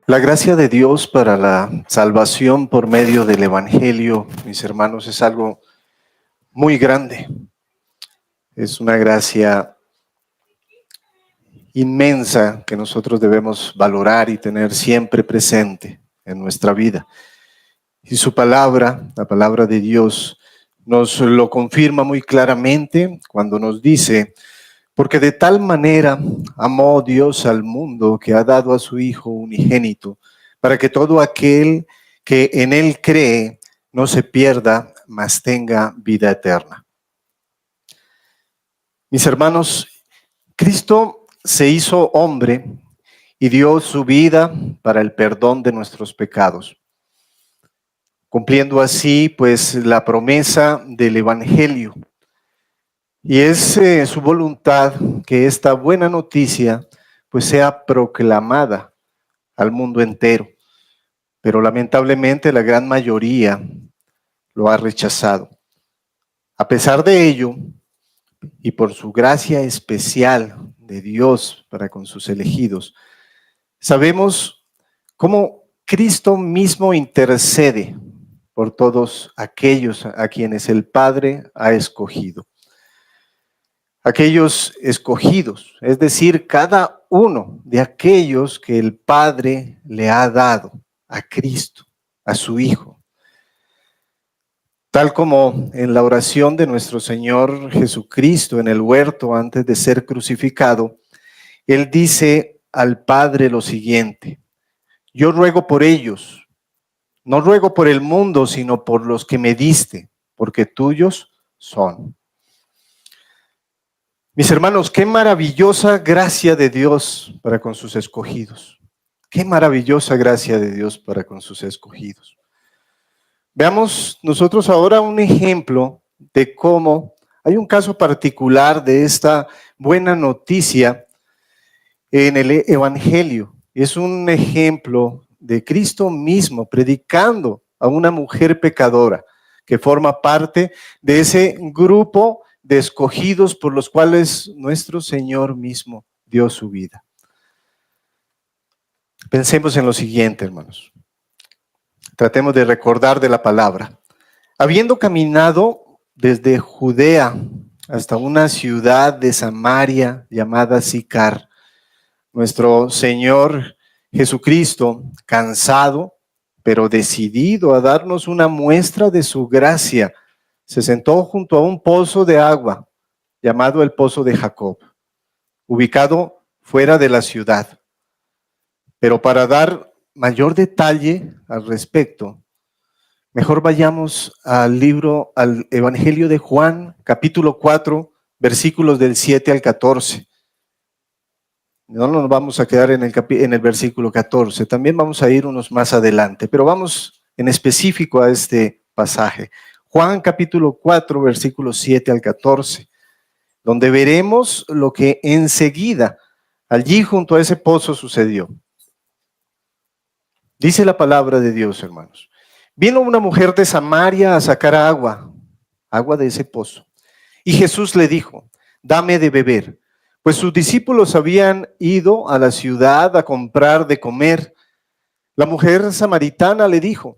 La gracia de Dios para la salvación por medio del Evangelio, mis hermanos, es algo muy grande. Es una gracia inmensa que nosotros debemos valorar y tener siempre presente en nuestra vida. Y su palabra, la palabra de Dios, nos lo confirma muy claramente cuando nos dice: porque de tal manera amó Dios al mundo que ha dado a su Hijo unigénito, para que todo aquel que en Él cree no se pierda, mas tenga vida eterna. Mis hermanos, Cristo se hizo hombre y dio su vida para el perdón de nuestros pecados, cumpliendo así pues la promesa del Evangelio. Y es su voluntad que esta buena noticia pues sea proclamada al mundo entero. Pero lamentablemente la gran mayoría lo ha rechazado. A pesar de ello, y por su gracia especial de Dios para con sus elegidos, sabemos cómo Cristo mismo intercede por todos aquellos a quienes el Padre ha escogido. Aquellos escogidos, es decir, cada uno de aquellos que el Padre le ha dado a Cristo, a su Hijo. Tal como en la oración de nuestro Señor Jesucristo en el huerto antes de ser crucificado, Él dice al Padre lo siguiente: yo ruego por ellos, no ruego por el mundo, sino por los que me diste, porque tuyos son. Mis hermanos, qué maravillosa gracia de Dios para con sus escogidos. Qué maravillosa gracia de Dios para con sus escogidos. Veamos nosotros ahora un ejemplo de cómo hay un caso particular de esta buena noticia en el Evangelio. Es un ejemplo de Cristo mismo predicando a una mujer pecadora que forma parte de ese grupo de escogidos por los cuales nuestro Señor mismo dio su vida. Pensemos en lo siguiente, hermanos. Tratemos de recordar de la palabra. Habiendo caminado desde Judea hasta una ciudad de Samaria llamada Sicar, nuestro Señor Jesucristo, cansado, pero decidido a darnos una muestra de su gracia, se sentó junto a un pozo de agua llamado el Pozo de Jacob, ubicado fuera de la ciudad. Pero para dar mayor detalle al respecto, mejor vayamos al Evangelio de Juan, capítulo 4, versículos del 7 al 14. No nos vamos a quedar en el versículo 14, también vamos a ir unos más adelante, pero vamos en específico a este pasaje. Juan capítulo 4, versículos 7 al 14, donde veremos lo que enseguida allí junto a ese pozo sucedió. Dice la palabra de Dios, hermanos. Vino una mujer de Samaria a sacar agua de ese pozo. Y Jesús le dijo: dame de beber. Pues sus discípulos habían ido a la ciudad a comprar de comer. La mujer samaritana le dijo: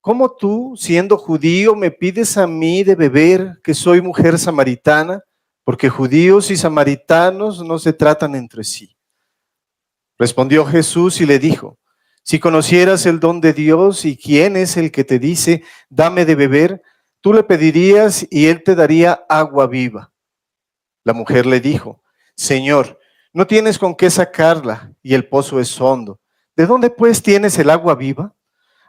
¿cómo tú, siendo judío, me pides a mí de beber, que soy mujer samaritana? Porque judíos y samaritanos no se tratan entre sí. Respondió Jesús y le dijo: si conocieras el don de Dios y quién es el que te dice, dame de beber, tú le pedirías y él te daría agua viva. La mujer le dijo: Señor, no tienes con qué sacarla y el pozo es hondo. ¿De dónde pues tienes el agua viva?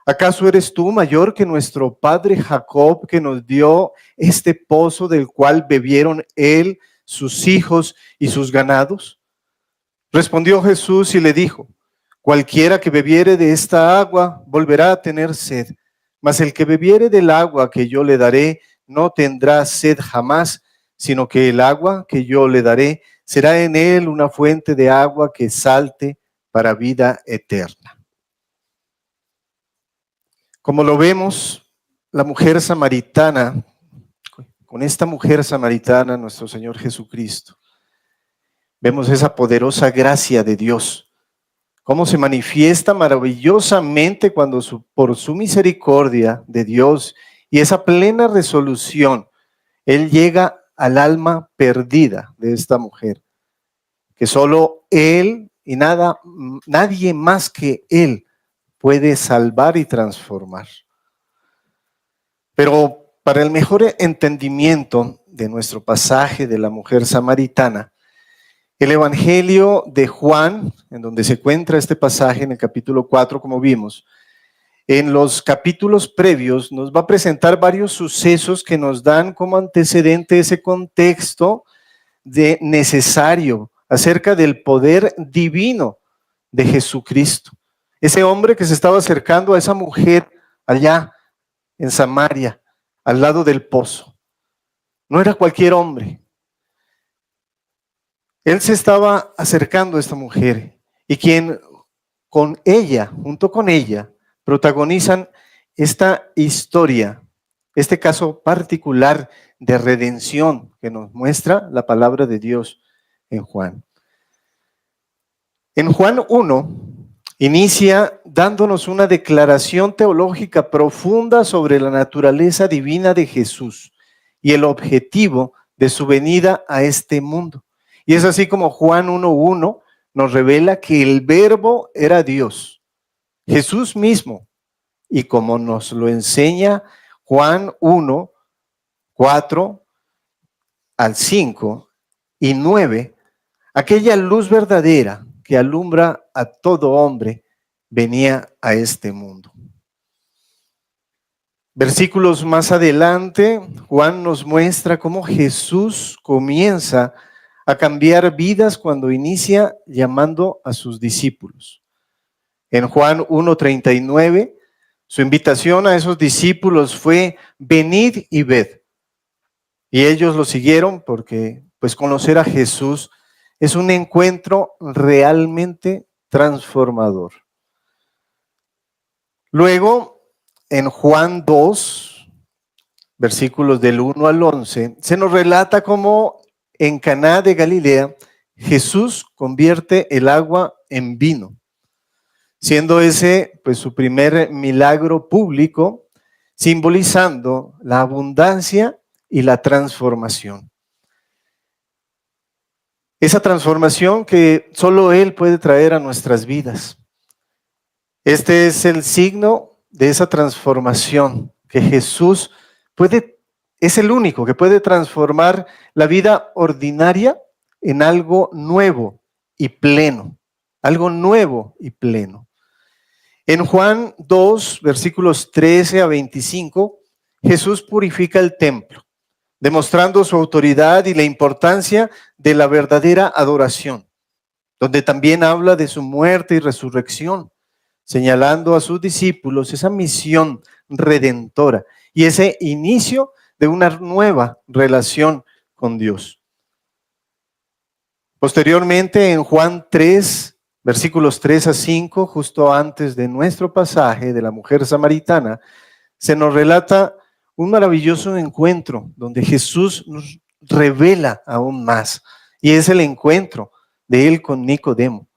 ¿Acaso eres tú mayor que nuestro padre Jacob, que nos dio este pozo del cual bebieron él, sus hijos y sus ganados? Respondió Jesús y le dijo: cualquiera que bebiere de esta agua volverá a tener sed, mas el que bebiere del agua que yo le daré no tendrá sed jamás, sino que el agua que yo le daré será en él una fuente de agua que salte para vida eterna. Como lo vemos, la mujer samaritana, con esta mujer samaritana, nuestro Señor Jesucristo, vemos esa poderosa gracia de Dios cómo se manifiesta maravillosamente cuando por su misericordia de Dios y esa plena resolución, Él llega al alma perdida de esta mujer, que solo Él y nadie más que Él puede salvar y transformar. Pero para el mejor entendimiento de nuestro pasaje de la mujer samaritana, el Evangelio de Juan, en donde se encuentra este pasaje en el capítulo 4, como vimos, en los capítulos previos nos va a presentar varios sucesos que nos dan como antecedente ese contexto de necesario acerca del poder divino de Jesucristo. Ese hombre que se estaba acercando a esa mujer allá en Samaria, al lado del pozo, no era cualquier hombre. Él se estaba acercando a esta mujer y quien junto con ella, protagonizan esta historia, este caso particular de redención que nos muestra la palabra de Dios en Juan. En Juan 1 inicia dándonos una declaración teológica profunda sobre la naturaleza divina de Jesús y el objetivo de su venida a este mundo. Y es así como Juan 1:1 nos revela que el Verbo era Dios, Jesús mismo, y como nos lo enseña Juan 1:4 al 5 y 9, aquella luz verdadera que alumbra a todo hombre venía a este mundo. Versículos más adelante, Juan nos muestra cómo Jesús comienza a cambiar vidas cuando inicia llamando a sus discípulos. En Juan 1:39, su invitación a esos discípulos fue: venid y ved. Y ellos lo siguieron porque, pues, conocer a Jesús es un encuentro realmente transformador. Luego, en Juan 2, versículos del 1 al 11, se nos relata cómo en Caná de Galilea Jesús convierte el agua en vino, siendo ese, pues, su primer milagro público, simbolizando la abundancia y la transformación. Esa transformación que solo Él puede traer a nuestras vidas. Este es el signo de esa transformación que Jesús es el único que puede transformar la vida ordinaria en algo nuevo y pleno. Algo nuevo y pleno. En Juan 2, versículos 13 a 25, Jesús purifica el templo, demostrando su autoridad y la importancia de la verdadera adoración, donde también habla de su muerte y resurrección, señalando a sus discípulos esa misión redentora y ese inicio de una nueva relación con Dios. Posteriormente, en Juan 3, versículos 3 a 5, justo antes de nuestro pasaje de la mujer samaritana, se nos relata un maravilloso encuentro donde Jesús nos revela aún más, y es el encuentro de Él con Nicodemo,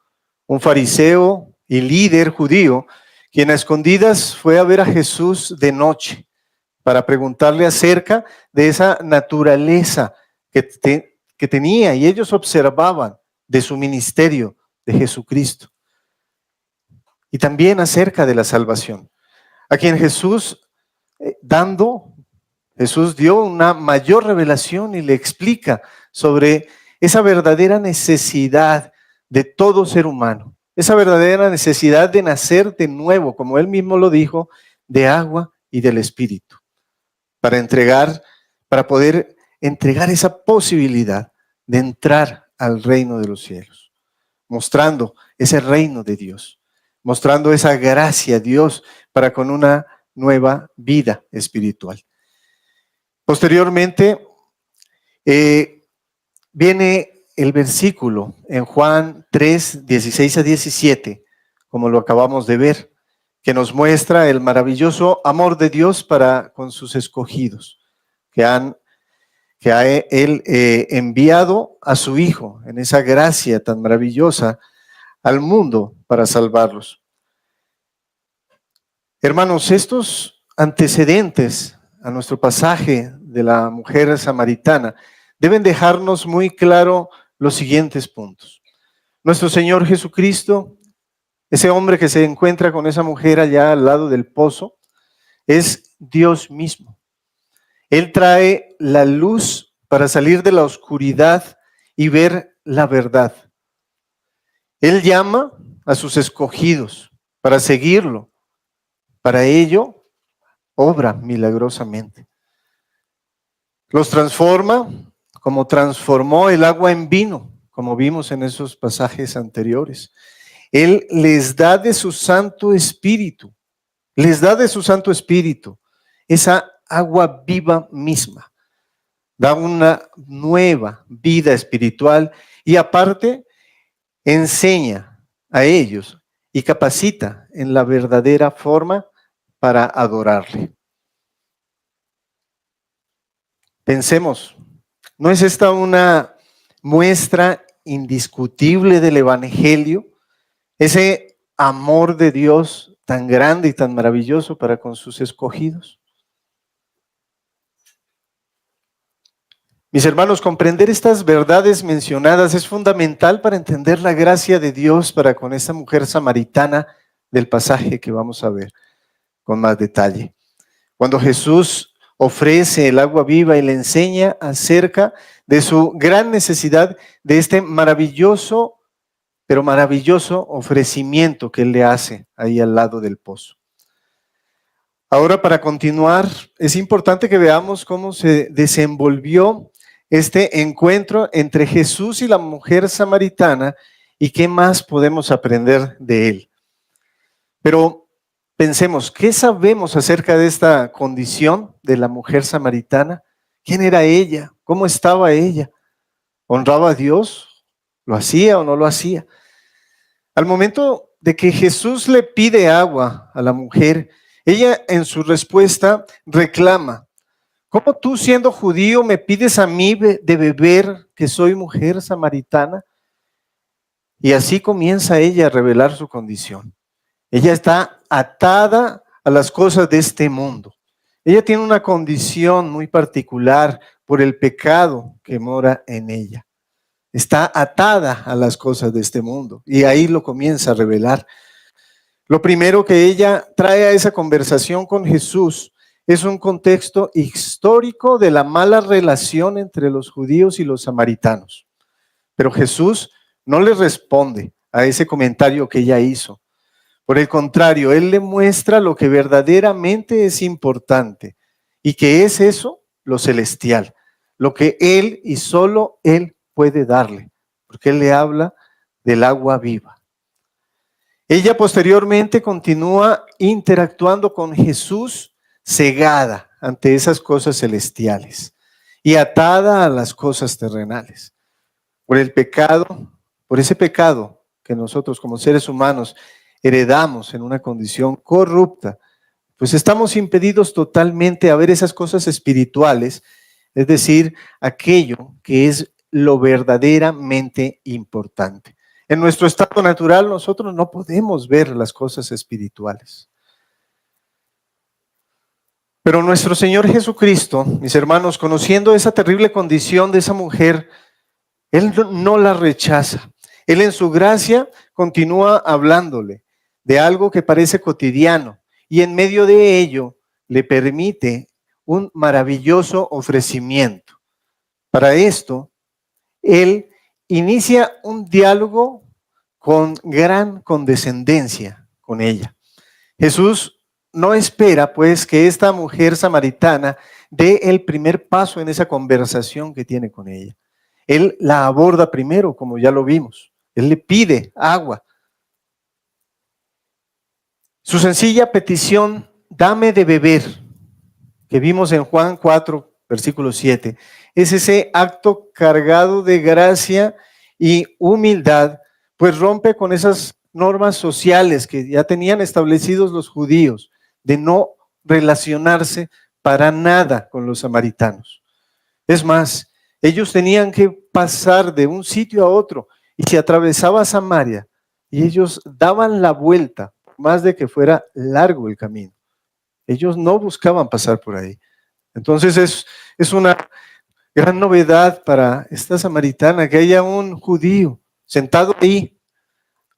un fariseo y líder judío, quien a escondidas fue a ver a Jesús de noche para preguntarle acerca de esa naturaleza que tenía, y ellos observaban de su ministerio de Jesucristo, y también acerca de la salvación, a quien Jesús dio una mayor revelación y le explica sobre esa verdadera necesidad de todo ser humano, esa verdadera necesidad de nacer de nuevo, como él mismo lo dijo, de agua y del Espíritu, para poder entregar esa posibilidad de entrar al reino de los cielos, mostrando ese reino de Dios, mostrando esa gracia de Dios para con una nueva vida espiritual. Posteriormente, viene el versículo en Juan 3, 16 a 17, como lo acabamos de ver, que nos muestra el maravilloso amor de Dios para con sus escogidos, que ha Él enviado a su Hijo en esa gracia tan maravillosa al mundo para salvarlos. Hermanos, estos antecedentes a nuestro pasaje de la mujer samaritana deben dejarnos muy claro los siguientes puntos. Nuestro Señor Jesucristo, ese hombre que se encuentra con esa mujer allá al lado del pozo, es Dios mismo. Él trae la luz para salir de la oscuridad y ver la verdad. Él llama a sus escogidos para seguirlo. Para ello, obra milagrosamente. Los transforma como transformó el agua en vino, como vimos en esos pasajes anteriores. Él les da de su Santo Espíritu, les da de su Santo Espíritu esa agua viva misma. Da una nueva vida espiritual y aparte enseña a ellos y capacita en la verdadera forma para adorarle. Pensemos, ¿no es esta una muestra indiscutible del Evangelio? Ese amor de Dios tan grande y tan maravilloso para con sus escogidos. Mis hermanos, comprender estas verdades mencionadas es fundamental para entender la gracia de Dios para con esta mujer samaritana del pasaje que vamos a ver con más detalle. Cuando Jesús ofrece el agua viva y le enseña acerca de su gran necesidad de este maravilloso ofrecimiento que Él le hace ahí al lado del pozo. Ahora, para continuar, es importante que veamos cómo se desenvolvió este encuentro entre Jesús y la mujer samaritana y qué más podemos aprender de él. Pero pensemos, ¿qué sabemos acerca de esta condición de la mujer samaritana? ¿Quién era ella? ¿Cómo estaba ella? ¿Honraba a Dios? ¿Lo hacía o no lo hacía? Al momento de que Jesús le pide agua a la mujer, ella en su respuesta reclama: ¿cómo tú, siendo judío, me pides a mí de beber, que soy mujer samaritana? Y así comienza ella a revelar su condición. Ella está atada a las cosas de este mundo. Ella tiene una condición muy particular por el pecado que mora en ella. Está atada a las cosas de este mundo y ahí lo comienza a revelar. Lo primero que ella trae a esa conversación con Jesús es un contexto histórico de la mala relación entre los judíos y los samaritanos. Pero Jesús no le responde a ese comentario que ella hizo. Por el contrario, Él le muestra lo que verdaderamente es importante. ¿Y qué es eso? Lo celestial. Lo que Él y solo Él puede darle. Porque Él le habla del agua viva. Ella posteriormente continúa interactuando con Jesús, cegada ante esas cosas celestiales y atada a las cosas terrenales. Por el pecado, por ese pecado que nosotros como seres humanos heredamos en una condición corrupta, pues estamos impedidos totalmente a ver esas cosas espirituales, es decir, aquello que es lo verdaderamente importante. En nuestro estado natural nosotros no podemos ver las cosas espirituales. Pero nuestro Señor Jesucristo, mis hermanos, conociendo esa terrible condición de esa mujer, Él no la rechaza. Él en su gracia continúa hablándole de algo que parece cotidiano y en medio de ello le permite un maravilloso ofrecimiento. Para esto, Él inicia un diálogo con gran condescendencia con ella. Jesús no espera pues que esta mujer samaritana dé el primer paso en esa conversación que tiene con ella. Él la aborda primero, como ya lo vimos. Él le pide agua. Su sencilla petición, dame de beber, que vimos en Juan 4, versículo 7, es ese acto cargado de gracia y humildad, pues rompe con esas normas sociales que ya tenían establecidos los judíos, de no relacionarse para nada con los samaritanos. Es más, ellos tenían que pasar de un sitio a otro, y si atravesaba Samaria y ellos daban la vuelta, por más de que fuera largo el camino. Ellos no buscaban pasar por ahí. Entonces es una gran novedad para esta samaritana que haya un judío sentado ahí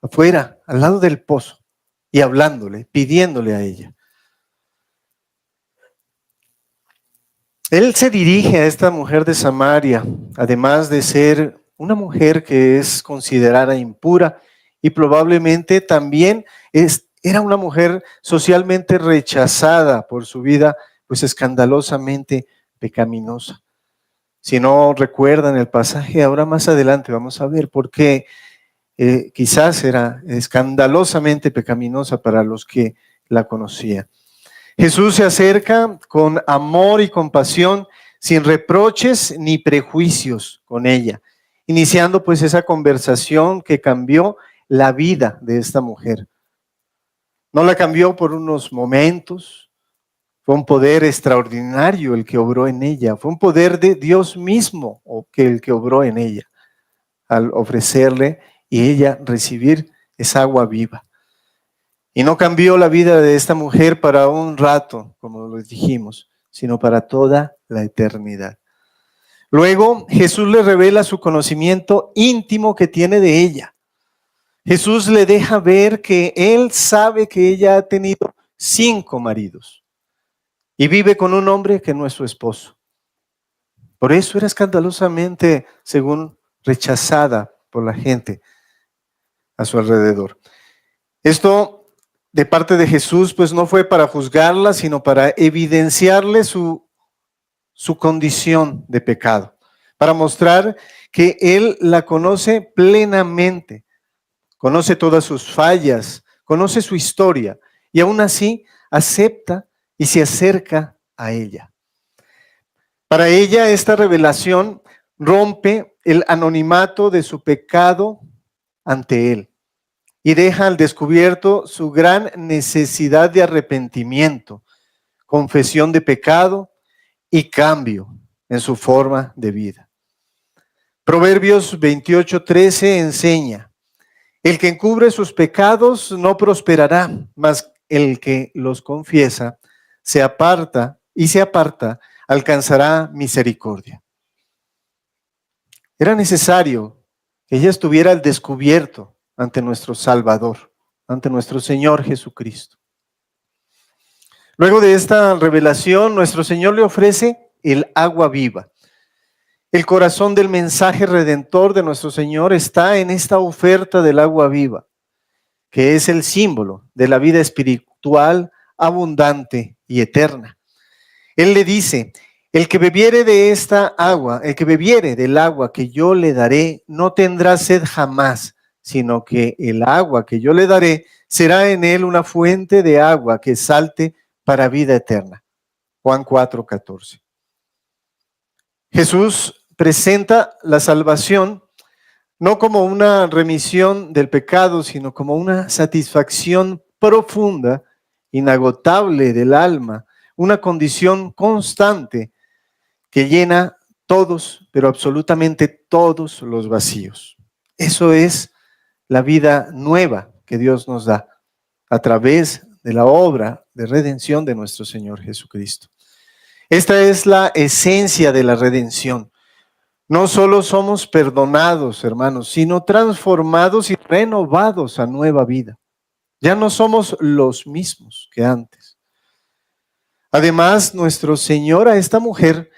afuera, al lado del pozo, y hablándole, pidiéndole a ella. Él se dirige a esta mujer de Samaria, además de ser una mujer que es considerada impura y probablemente también era una mujer socialmente rechazada por su vida, pues escandalosamente pecaminosa. Si no recuerdan el pasaje, ahora más adelante vamos a ver por qué quizás era escandalosamente pecaminosa para los que la conocían. Jesús se acerca con amor y compasión, sin reproches ni prejuicios con ella, iniciando pues esa conversación que cambió la vida de esta mujer. No la cambió por unos momentos, fue un poder extraordinario el que obró en ella, fue un poder de Dios mismo el que obró en ella, al ofrecerle y ella recibir esa agua viva. Y no cambió la vida de esta mujer para un rato, como lo dijimos, sino para toda la eternidad. Luego Jesús le revela su conocimiento íntimo que tiene de ella. Jesús le deja ver que él sabe que ella ha tenido 5 maridos y vive con un hombre que no es su esposo. Por eso era escandalosamente, según, rechazada por la gente a su alrededor. Esto de parte de Jesús, pues no fue para juzgarla, sino para evidenciarle su condición de pecado, para mostrar que Él la conoce plenamente, conoce todas sus fallas, conoce su historia, y aún así acepta y se acerca a ella. Para ella, esta revelación rompe el anonimato de su pecado ante Él y deja al descubierto su gran necesidad de arrepentimiento, confesión de pecado y cambio en su forma de vida. Proverbios 28:13 enseña: el que encubre sus pecados no prosperará, mas el que los confiesa se aparta alcanzará misericordia. Era necesario que ella estuviera al descubierto ante nuestro Salvador, ante nuestro Señor Jesucristo. Luego de esta revelación, nuestro Señor le ofrece el agua viva. El corazón del mensaje redentor de nuestro Señor está en esta oferta del agua viva, que es el símbolo de la vida espiritual abundante y eterna. Él le dice: el que bebiere de esta agua, el que bebiere del agua que yo le daré, no tendrá sed jamás, sino que el agua que yo le daré será en él una fuente de agua que salte para vida eterna. Juan 4:14. Jesús presenta la salvación no como una remisión del pecado, sino como una satisfacción profunda, inagotable del alma, una condición constante que llena todos, pero absolutamente todos los vacíos. Eso es la vida nueva que Dios nos da a través de la obra de redención de nuestro Señor Jesucristo. Esta es la esencia de la redención. No solo somos perdonados, hermanos, sino transformados y renovados a nueva vida. Ya no somos los mismos que antes. Además, nuestro Señor a esta mujer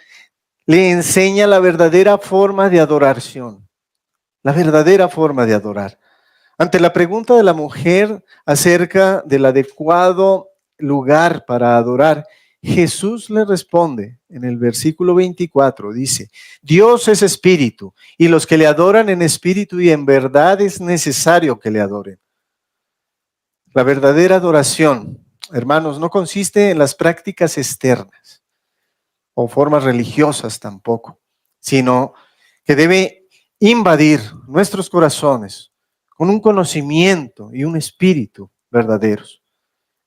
le enseña la verdadera forma de adoración, la verdadera forma de adorar. Ante la pregunta de la mujer acerca del adecuado lugar para adorar, Jesús le responde en el versículo 24, dice: Dios es espíritu, y los que le adoran en espíritu y en verdad es necesario que le adoren. La verdadera adoración, hermanos, no consiste en las prácticas externas o formas religiosas tampoco, sino que debe invadir nuestros corazones con un conocimiento y un espíritu verdaderos.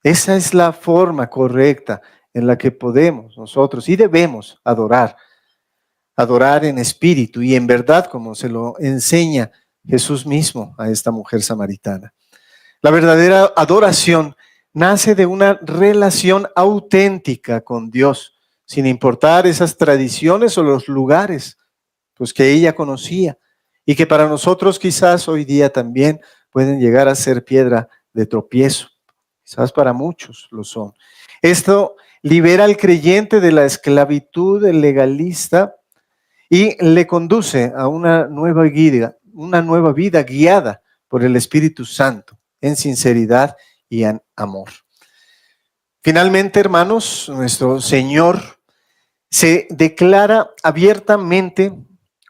Esa es la forma correcta en la que podemos nosotros y debemos adorar en espíritu y en verdad, como se lo enseña Jesús mismo a esta mujer samaritana. La verdadera adoración nace de una relación auténtica con Dios, sin importar esas tradiciones o los lugares pues, que ella conocía y que para nosotros quizás hoy día también pueden llegar a ser piedra de tropiezo. Quizás para muchos lo son. Esto libera al creyente de la esclavitud legalista y le conduce a una nueva vida guiada por el Espíritu Santo en sinceridad y en amor. Finalmente, hermanos, nuestro Señor se declara abiertamente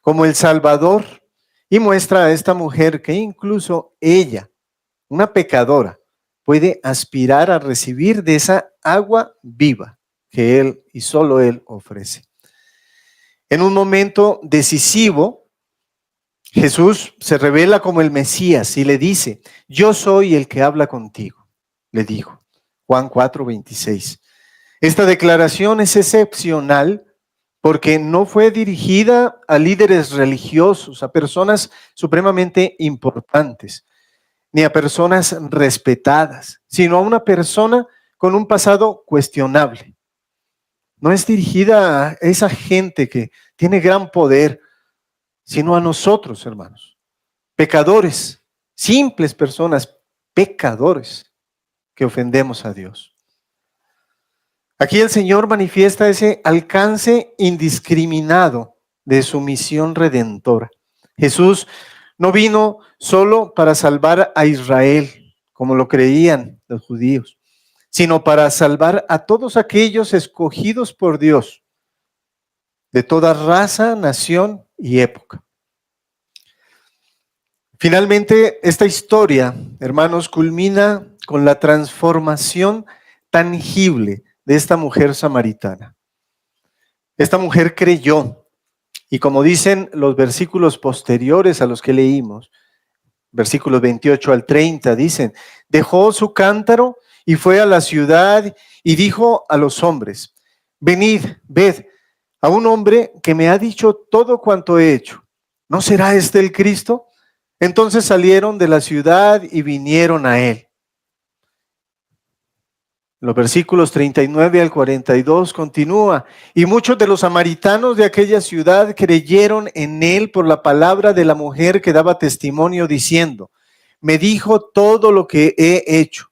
como el Salvador y muestra a esta mujer que incluso ella, una pecadora, puede aspirar a recibir de esa agua viva que Él y solo Él ofrece. En un momento decisivo, Jesús se revela como el Mesías y le dice, yo soy el que habla contigo, le dijo. Juan 4:26. Esta declaración es excepcional porque no fue dirigida a líderes religiosos, a personas supremamente importantes, ni a personas respetadas, sino a una persona con un pasado cuestionable. No es dirigida a esa gente que tiene gran poder, sino a nosotros, hermanos, pecadores, simples personas, pecadores que ofendemos a Dios. Aquí el Señor manifiesta ese alcance indiscriminado de su misión redentora. Jesús no vino solo para salvar a Israel, como lo creían los judíos, sino para salvar a todos aquellos escogidos por Dios, de toda raza, nación y época. Finalmente, esta historia, hermanos, culmina con la transformación tangible de esta mujer samaritana. Esta mujer creyó, y como dicen los versículos posteriores a los que leímos, versículos 28 al 30, dicen, dejó su cántaro y fue a la ciudad y dijo a los hombres, venid, ved a un hombre que me ha dicho todo cuanto he hecho. ¿No será este el Cristo? Entonces salieron de la ciudad y vinieron a él. Los versículos 39 al 42 continúa, y muchos de los samaritanos de aquella ciudad creyeron en él por la palabra de la mujer que daba testimonio diciendo, me dijo todo lo que he hecho.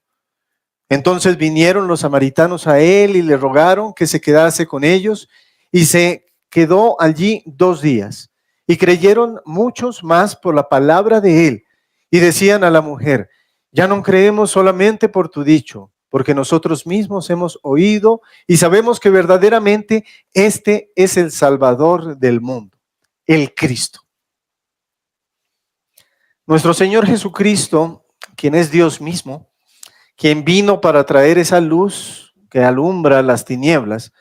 Entonces vinieron los samaritanos a él y le rogaron que se quedase con ellos, y se quedó allí 2 días. Y creyeron muchos más por la palabra de él, y decían a la mujer, ya no creemos solamente por tu dicho, porque nosotros mismos hemos oído y sabemos que verdaderamente este es el Salvador del mundo, el Cristo. Nuestro Señor Jesucristo, quien es Dios mismo, quien vino para traer esa luz que alumbra las tinieblas,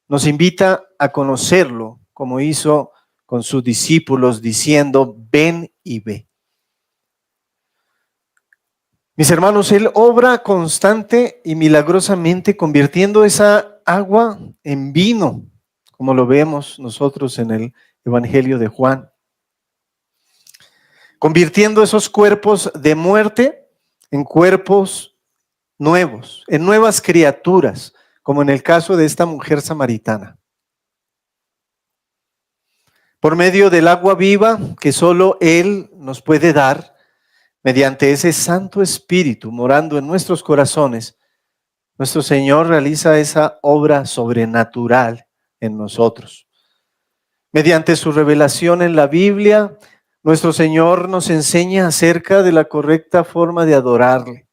nos invita a conocerlo como hizo con sus discípulos diciendo, ven y ve. Mis hermanos, Él obra constante y milagrosamente convirtiendo esa agua en vino, como lo vemos nosotros en el Evangelio de Juan. Convirtiendo esos cuerpos de muerte en cuerpos nuevos, en nuevas criaturas, como en el caso de esta mujer samaritana. Por medio del agua viva que solo Él nos puede dar, mediante ese Santo Espíritu morando en nuestros corazones, nuestro Señor realiza esa obra sobrenatural en nosotros. Mediante su revelación en la Biblia, nuestro Señor nos enseña acerca de la correcta forma de adorarle.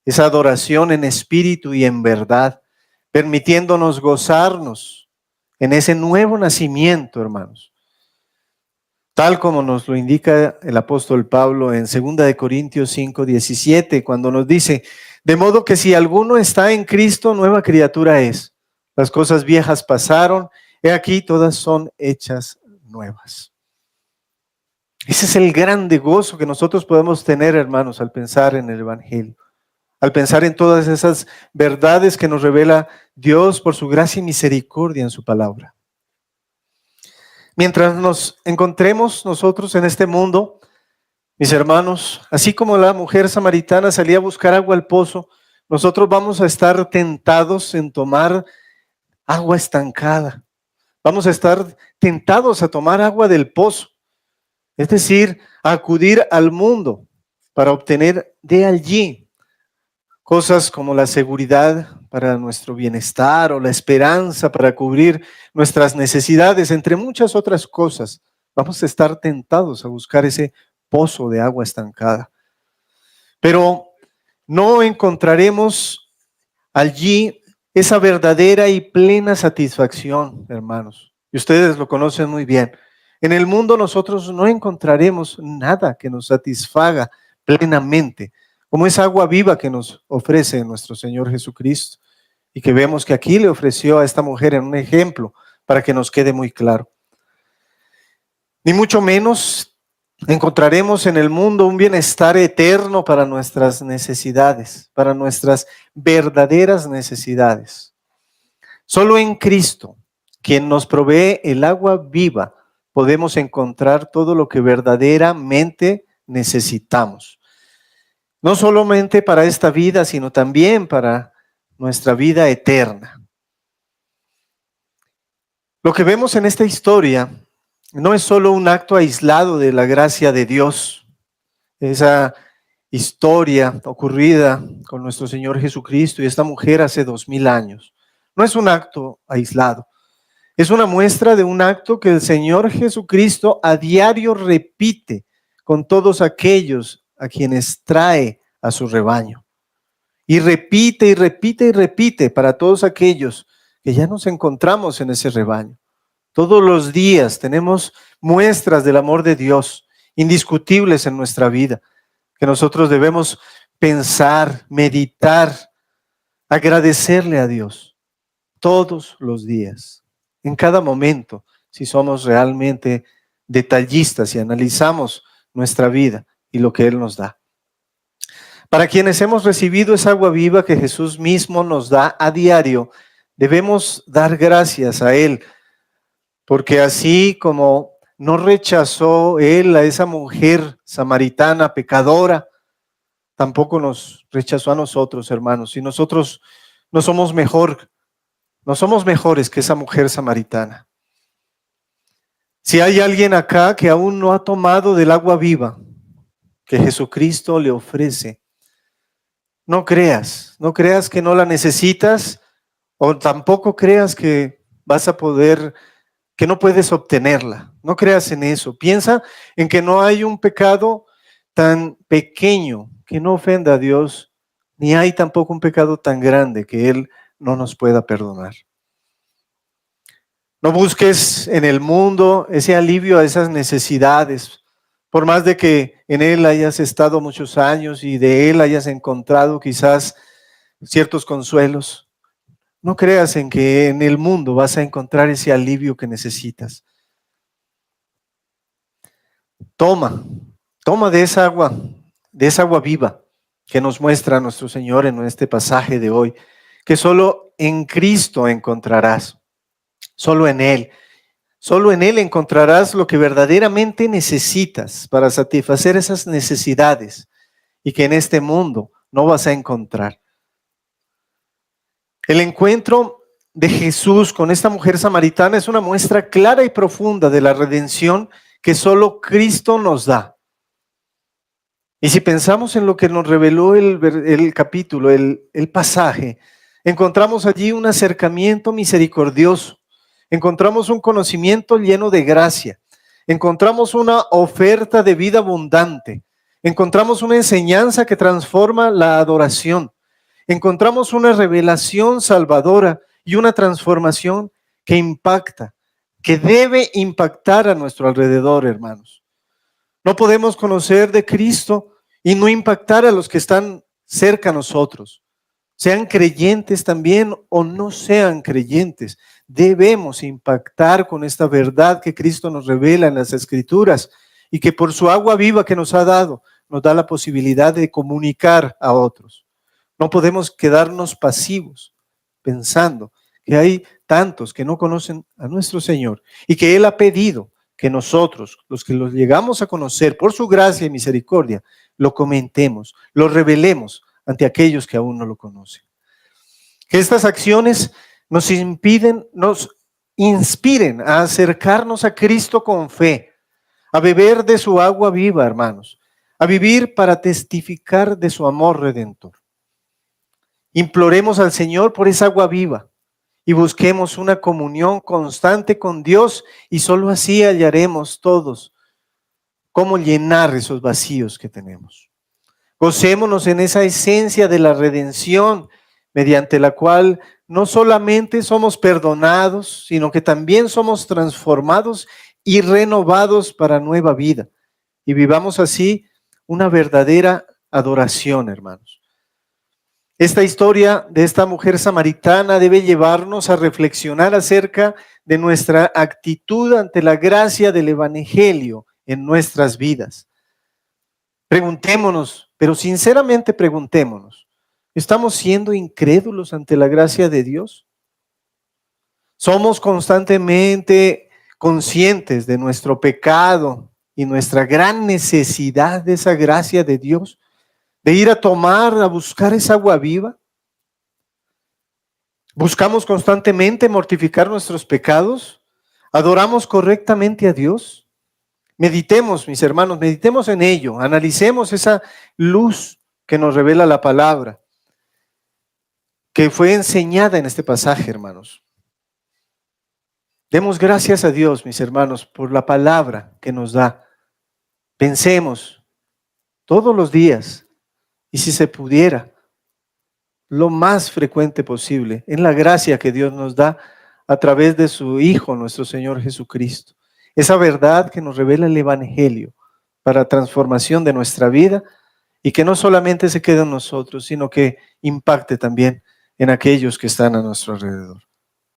Esa adoración en espíritu y en verdad, permitiéndonos gozarnos en ese nuevo nacimiento, hermanos. Tal como nos lo indica el apóstol Pablo en 2 Corintios 5:17, cuando nos dice, de modo que si alguno está en Cristo, nueva criatura es. Las cosas viejas pasaron, he aquí todas son hechas nuevas. Ese es el grande gozo que nosotros podemos tener, hermanos, al pensar en el Evangelio, al pensar en todas esas verdades que nos revela Dios por su gracia y misericordia en su palabra. Mientras nos encontremos nosotros en este mundo, Mis hermanos, así como la mujer samaritana salía a buscar agua al pozo, nosotros vamos a estar tentados en tomar agua estancada. Vamos a estar tentados a tomar agua del pozo, es decir, a acudir al mundo para obtener de allí cosas como la seguridad para nuestro bienestar o la esperanza para cubrir nuestras necesidades, entre muchas otras cosas. Vamos a estar tentados a buscar ese pozo de agua estancada. Pero no encontraremos allí esa verdadera y plena satisfacción, hermanos. Y ustedes lo conocen muy bien. En el mundo nosotros no encontraremos nada que nos satisfaga plenamente, como esa agua viva que nos ofrece nuestro Señor Jesucristo y que vemos que aquí le ofreció a esta mujer en un ejemplo para que nos quede muy claro. Ni mucho menos encontraremos en el mundo un bienestar eterno para nuestras necesidades, para nuestras verdaderas necesidades. Solo en Cristo, quien nos provee el agua viva, podemos encontrar todo lo que verdaderamente necesitamos. No solamente para esta vida, sino también para nuestra vida eterna. Lo que vemos en esta historia no es solo un acto aislado de la gracia de Dios, esa historia ocurrida con nuestro Señor Jesucristo y esta mujer hace 2000 años. No es un acto aislado, es una muestra de un acto que el Señor Jesucristo a diario repite con todos aquellos a quienes trae a su rebaño. Y repite y repite y repite para todos aquellos que ya nos encontramos en ese rebaño. Todos los días tenemos muestras del amor de Dios, indiscutibles en nuestra vida, que nosotros debemos pensar, meditar, agradecerle a Dios todos los días, en cada momento, si somos realmente detallistas y analizamos nuestra vida y lo que Él nos da. Para quienes hemos recibido esa agua viva que Jesús mismo nos da a diario, debemos dar gracias a Él, porque así como no rechazó Él a esa mujer samaritana pecadora, tampoco nos rechazó a nosotros, hermanos. Y nosotros no somos mejores que esa mujer samaritana. Si hay alguien acá que aún no ha tomado del agua viva que Jesucristo le ofrece, no creas que no la necesitas, o tampoco creas que vas a poder, que no puedes obtenerla. No creas en eso. Piensa en que no hay un pecado tan pequeño que no ofenda a Dios, ni hay tampoco un pecado tan grande que Él no nos pueda perdonar. No busques en el mundo ese alivio a esas necesidades, por más de que en Él hayas estado muchos años y de Él hayas encontrado quizás ciertos consuelos. No creas en que en el mundo vas a encontrar ese alivio que necesitas. Toma de esa agua viva que nos muestra nuestro Señor en este pasaje de hoy, que solo en Cristo encontrarás, solo en Él encontrarás lo que verdaderamente necesitas para satisfacer esas necesidades y que en este mundo no vas a encontrar. El encuentro de Jesús con esta mujer samaritana es una muestra clara y profunda de la redención que solo Cristo nos da. Y si pensamos en lo que nos reveló el capítulo, el pasaje, encontramos allí un acercamiento misericordioso, encontramos un conocimiento lleno de gracia, encontramos una oferta de vida abundante, encontramos una enseñanza que transforma la adoración, encontramos una revelación salvadora y una transformación que impacta, que debe impactar a nuestro alrededor, hermanos. No podemos conocer de Cristo y no impactar a los que están cerca a nosotros. Sean creyentes también o no sean creyentes, debemos impactar con esta verdad que Cristo nos revela en las Escrituras y que por su agua viva que nos ha dado, nos da la posibilidad de comunicar a otros. No podemos quedarnos pasivos pensando que hay tantos que no conocen a nuestro Señor y que Él ha pedido que nosotros, los que los llegamos a conocer por su gracia y misericordia, lo comentemos, lo revelemos ante aquellos que aún no lo conocen. Que estas acciones nos inspiren a acercarnos a Cristo con fe, a beber de su agua viva, hermanos, a vivir para testificar de su amor redentor. Imploremos al Señor por esa agua viva y busquemos una comunión constante con Dios, y solo así hallaremos todos cómo llenar esos vacíos que tenemos. Gocémonos en esa esencia de la redención, mediante la cual no solamente somos perdonados, sino que también somos transformados y renovados para nueva vida. Y vivamos así una verdadera adoración, hermanos. Esta historia de esta mujer samaritana debe llevarnos a reflexionar acerca de nuestra actitud ante la gracia del Evangelio en nuestras vidas. Preguntémonos, pero sinceramente preguntémonos, ¿estamos siendo incrédulos ante la gracia de Dios? ¿Somos constantemente conscientes de nuestro pecado y nuestra gran necesidad de esa gracia de Dios? ¿De ir a tomar, a buscar esa agua viva? ¿Buscamos constantemente mortificar nuestros pecados? ¿Adoramos correctamente a Dios? Meditemos, mis hermanos, meditemos en ello, analicemos esa luz que nos revela la palabra, que fue enseñada en este pasaje, hermanos. Demos gracias a Dios, mis hermanos, por la palabra que nos da. Pensemos todos los días, y si se pudiera, lo más frecuente posible, en la gracia que Dios nos da a través de su Hijo, nuestro Señor Jesucristo. Esa verdad que nos revela el Evangelio para transformación de nuestra vida, y que no solamente se quede en nosotros, sino que impacte también en aquellos que están a nuestro alrededor.